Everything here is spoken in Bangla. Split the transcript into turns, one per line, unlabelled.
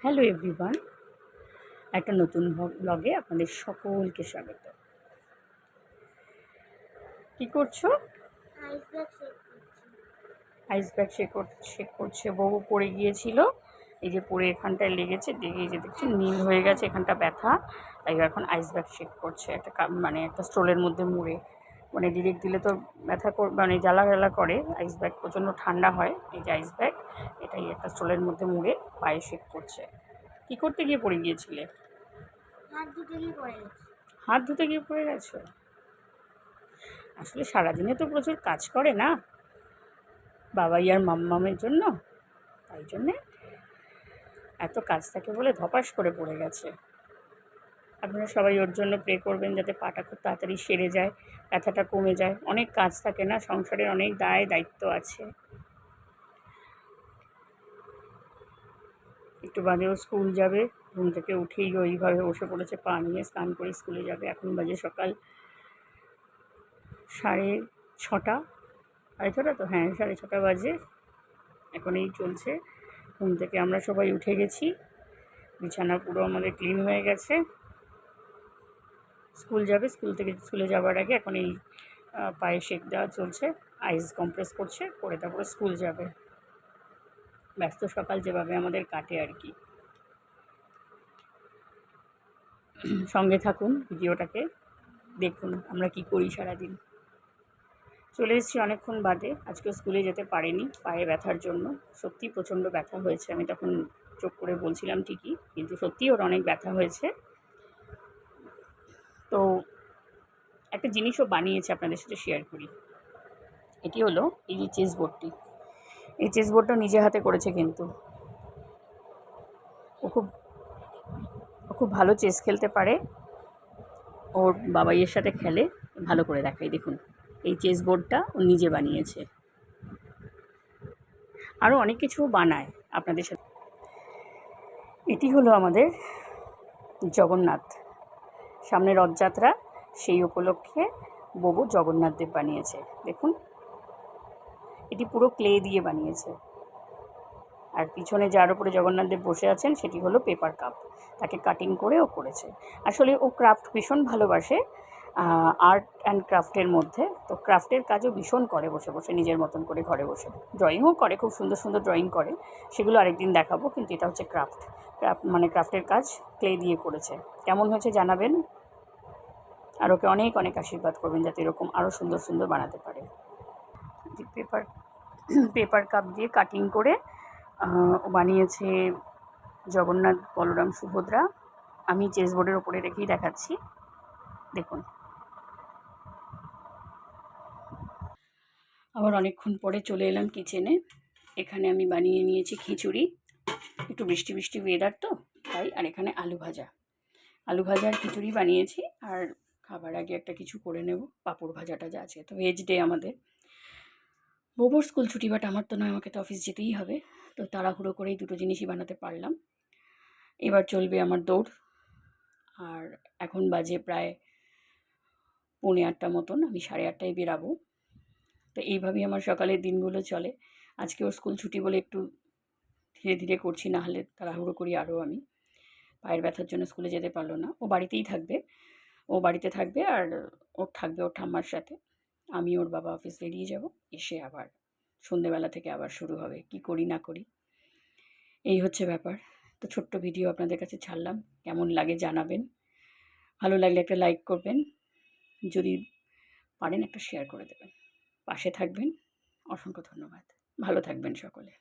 হ্যালো এভরিওয়ান, একটা নতুন ব্লগে আপনাদের সকলকে স্বাগত। কি করছো? আইস ব্যাগ শেক করছে। বউ পড়ে গিয়েছিল, এই যে পড়ে এখানটায় লেগেছে, এই যে দেখছি নীল হয়ে গেছে, এখানটা ব্যথা। তাই এখন আইস ব্যাগ শেক করছে একটা একটা স্টোলের মধ্যে মুড়ে। মানে ডিরেক্ট দিলে তো ব্যথা মানে জ্বালা করে। আইস ব্যাগ প্রচণ্ড ঠান্ডা হয়, এই যে আইস ব্যাগ, এটাই একটা স্টোলের মধ্যে মুড়ে পায়ে শেক করছে। কি করতে গিয়ে পড়ে গিয়েছিলে? হাত ধুতে গিয়ে পড়ে গেছো? আসলে সারাদিনে তো প্রচুর কাজ করে না বাবাই আর মাম্মামের জন্য, তাই জন্যে এত কাজ থাকে বলে ধপাস করে পড়ে গেছে। আপনারা সবাই ওর জন্য প্রে করবেন যাতে পাটা খুব তাড়াতাড়ি সেরে যায়, ব্যথাটা কমে যায়। অনেক কাজ থাকে না, সংসারের অনেক দায়িত্ব আছে। একটু বাদেও স্কুল যাবে, ঘুম থেকে উঠেই ওইভাবে বসে পড়েছে, পা নিয়ে স্নান করে স্কুলে যাবে। এখন বাজে সকাল 6:30, 6:30 তো, হ্যাঁ 6:30 বাজে। এখন এই চলছে। ঘুম থেকে আমরা সবাই উঠে গেছি, বিছানা পুরো আমাদের ক্লিন হয়ে গেছে। স্কুল যাবে, স্কুলে যাওয়ার আগে এখন এই পায়ে শেক দেওয়া চলছে, আইস কম্প্রেস করছে, করে তারপরে স্কুল যাবে। ব্যস্ত সকাল যেভাবে আমাদের কাটে আর কি। সঙ্গে থাকুন, ভিডিওটাকে দেখুন আমরা কি করি সারাদিন। চলে এসেছি অনেকক্ষণ বাদে, আজকে স্কুলে যেতে পারিনি পায়ে ব্যথার জন্য। সত্যি প্রচণ্ড ব্যথা হয়েছে, আমি তখন চোখ করে বলছিলাম ঠিকই, কিন্তু সত্যিই ওর অনেক ব্যথা হয়েছে। তো একটা জিনিসও বানিয়েছে, আপনাদের সাথে শেয়ার করি। এটি হলো এই যে চেস বোর্ডটি, এই চেস বোর্ডটা নিজে হাতে করেছে, কিন্তু ও খুব ভালো চেস খেলতে পারে। ওর বাবাইয়ের সাথে খেলে, ভালো করে দেখাই দেখুন। এই চেস বোর্ডটা ও নিজে বানিয়েছে, আরও অনেক কিছু বানায় আপনাদের সাথে। এটি হলো আমাদের জগন্নাথ, সামনে রথযাত্রা, সেই উপলক্ষে ববু জগন্নাথ দেব বানিয়েছে। দেখুন, এটি পুরো ক্লে দিয়ে বানিয়েছে। আর পিছনে যার উপরে জগন্নাথ দেব বসে আছেন সেটি হলো পেপার কাপ, তাকে কাটিং করে ও করেছে। আসলে ও ক্রাফট ভীষণ ভালোবাসে, আর্ট অ্যান্ড ক্রাফটের মধ্যে। তো ক্রাফটের কাজও ভীষণ করে, বসে বসে নিজের মতন করে ঘরে বসে। ড্রয়িংও করে, খুব সুন্দর সুন্দর ড্রয়িং করে, সেগুলো আরেকদিন দেখাবো। কিন্তু এটা হচ্ছে মানে ক্রাফটের কাজ ক্লে দিয়ে করেছে। কেমন হয়েছে জানাবেন, আর ওকে অনেক অনেক আশীর্বাদ করবেন যাতে এরকম আরও সুন্দর সুন্দর বানাতে পারে। পেপার কাপ দিয়ে কাটিং করে বানিয়েছে জগন্নাথ, বলরাম, সুভদ্রা। আমি চেস বোর্ডের ওপরে রেখেই দেখাচ্ছি, দেখুন। আবার অনেকক্ষণ পরে চলে এলাম কিচেনে। এখানে আমি বানিয়ে নিয়েছি খিচুড়ি, একটু বৃষ্টি বৃষ্টি ওয়েদার তো তাই। আর এখানে আলু ভাজা আর খিচুড়ি বানিয়েছি। আর খাবার আগে একটা কিছু করে নেব, পাঁপড় ভাজাটা যা আছে। তো ভেজ ডে আমাদের। বউর স্কুল ছুটি, বাট আমার তো নয়, আমাকে তো অফিস যেতেই হবে। তো তাড়াহুড়ো করেই দুটো জিনিসই বানাতে পারলাম। এবার চলবে আমার দৌড়। আর এখন বাজে প্রায় 8:45 মতন, আমি 8:30টায় বেরাবো। তো এইভাবেই আমার সকালের দিনগুলো চলে। আজকে ওর স্কুল ছুটি বলে একটু ধীরে ধীরে করছি, না হলে তাড়াহুড়ো করি আরও। আমি পায়ের ব্যথার জন্য স্কুলে যেতে পারলো না। ও বাড়িতেই থাকবে, আর ওর থাকবে ওর ঠাম্মার সাথে। আমি ওর বাবা অফিস বেরিয়ে যাব, এসে আবার সন্ধেবেলা থেকে আবার শুরু হবে, কি করি না করি। এই হচ্ছে ব্যাপার। তো ছোট্ট ভিডিও আপনাদের কাছে ছাড়লাম, কেমন লাগে জানাবেন। ভালো লাগলে একটা লাইক করবেন, যদি পারেন একটা শেয়ার করে দেবেন। পাশে থাকবেন, অসংখ্য ধন্যবাদ। ভালো থাকবেন সকলে।